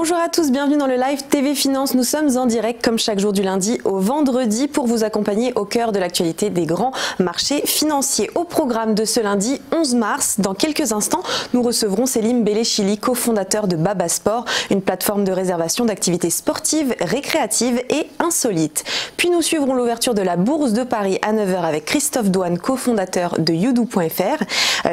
Bonjour à tous, bienvenue dans le live TV Finance. Nous sommes en direct comme chaque jour du lundi au vendredi pour vous accompagner au cœur de l'actualité des grands marchés financiers. Au programme de ce lundi 11 mars, dans quelques instants, nous recevrons Selim Bellechili, cofondateur de Baba Sport, une plateforme de réservation d'activités sportives, récréatives et insolites. Puis nous suivrons l'ouverture de la Bourse de Paris à 9 h avec Christophe Douane, cofondateur de Youdou.fr.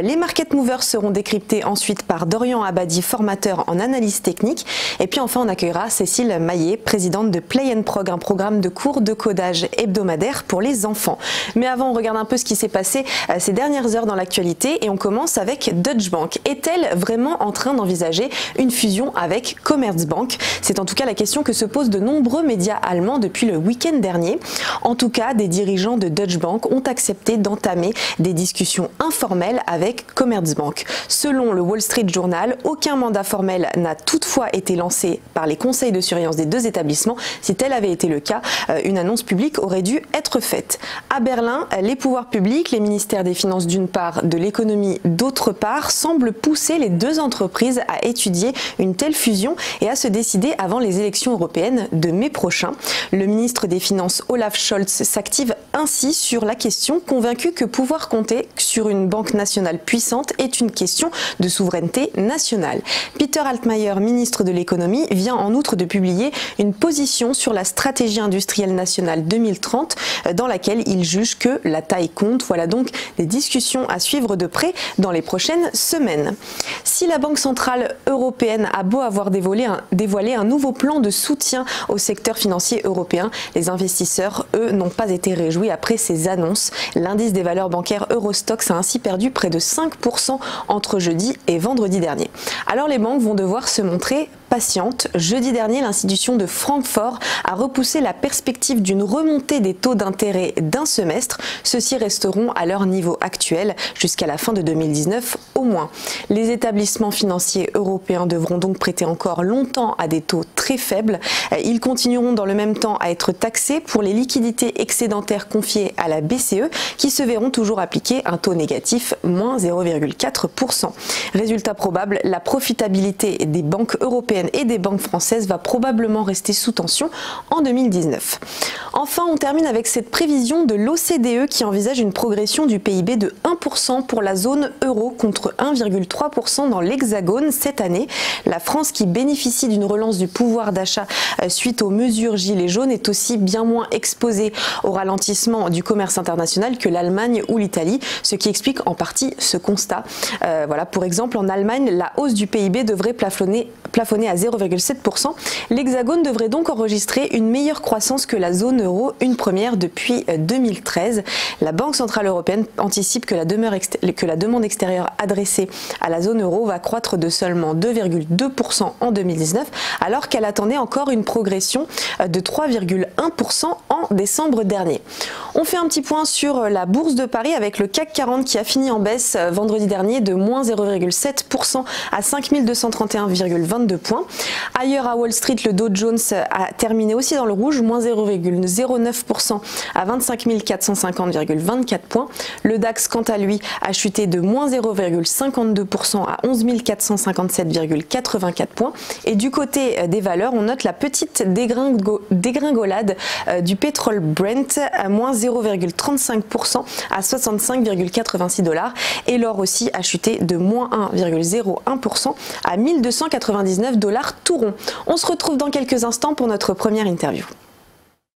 Les market movers seront décryptés ensuite par Dorian Abadi, formateur en analyse technique. Et puis enfin, on accueillera Cécile Maillet, présidente de Play & Prog, un programme de cours de codage hebdomadaire pour les enfants. Mais avant, on regarde un peu ce qui s'est passé ces dernières heures dans l'actualité et on commence avec Deutsche Bank. Est-elle vraiment en train d'envisager une fusion avec Commerzbank? C'est en tout cas la question que se posent de nombreux médias allemands depuis le week-end dernier. En tout cas, des dirigeants de Deutsche Bank ont accepté d'entamer des discussions informelles avec Commerzbank. Selon le Wall Street Journal, aucun mandat formel n'a toutefois été lancé par les conseils de surveillance des deux établissements. Si tel avait été le cas, une annonce publique aurait dû être faite. À Berlin, les pouvoirs publics, les ministères des Finances d'une part, de l'économie d'autre part, semblent pousser les deux entreprises à étudier une telle fusion et à se décider avant les élections européennes de mai prochain. Le ministre des Finances Olaf Scholz s'active ainsi sur la question, convaincu que pouvoir compter sur une banque nationale puissante est une question de souveraineté nationale. Peter Altmaier, ministre de l'économie, vient en outre de publier une position sur la stratégie industrielle nationale 2030 dans laquelle il juge que la taille compte. Voilà donc des discussions à suivre de près dans les prochaines semaines. Si la Banque centrale européenne a beau avoir dévoilé un nouveau plan de soutien au secteur financier européen, les investisseurs, eux, n'ont pas été réjouis après ces annonces. L'indice des valeurs bancaires Eurostoxx a ainsi perdu près de 5% entre jeudi et vendredi dernier. Alors les banques vont devoir se montrer patiente. Jeudi dernier, l'institution de Francfort a repoussé la perspective d'une remontée des taux d'intérêt d'un semestre. Ceux-ci resteront à leur niveau actuel jusqu'à la fin de 2019 au moins. Les établissements financiers européens devront donc prêter encore longtemps à des taux très faibles. Ils continueront dans le même temps à être taxés pour les liquidités excédentaires confiées à la BCE qui se verront toujours appliquer un taux négatif, moins 0,4%. Résultat probable, la profitabilité des banques européennes et des banques françaises va probablement rester sous tension en 2019. Enfin, on termine avec cette prévision de l'OCDE qui envisage une progression du PIB de 1% pour la zone euro contre 1,3% dans l'Hexagone cette année. La France, qui bénéficie d'une relance du pouvoir d'achat suite aux mesures gilets jaunes, est aussi bien moins exposée au ralentissement du commerce international que l'Allemagne ou l'Italie, ce qui explique en partie ce constat. Voilà, pour exemple, en Allemagne, la hausse du PIB devrait plafonner à 0,7%. L'Hexagone devrait donc enregistrer une meilleure croissance que la zone euro, une première depuis 2013. La Banque centrale européenne anticipe que la demande extérieure adressée à la zone euro va croître de seulement 2,2% en 2019, alors qu'elle attendait encore une progression de 3,1% en décembre dernier. On fait un petit point sur la Bourse de Paris avec le CAC 40 qui a fini en baisse vendredi dernier de moins 0,7% à 5231,22 points. Ailleurs à Wall Street, le Dow Jones a terminé aussi dans le rouge, moins 0,09% à 25 450,24 points. Le DAX, quant à lui, a chuté de moins 0,52% à 11 457,84 points. Et du côté des valeurs, on note la petite dégringolade du pétrole Brent à moins 0,35% à 65,86 $. Et l'or aussi a chuté de moins 1,01% à 1299 $ tout rond. On se retrouve dans quelques instants pour notre première interview.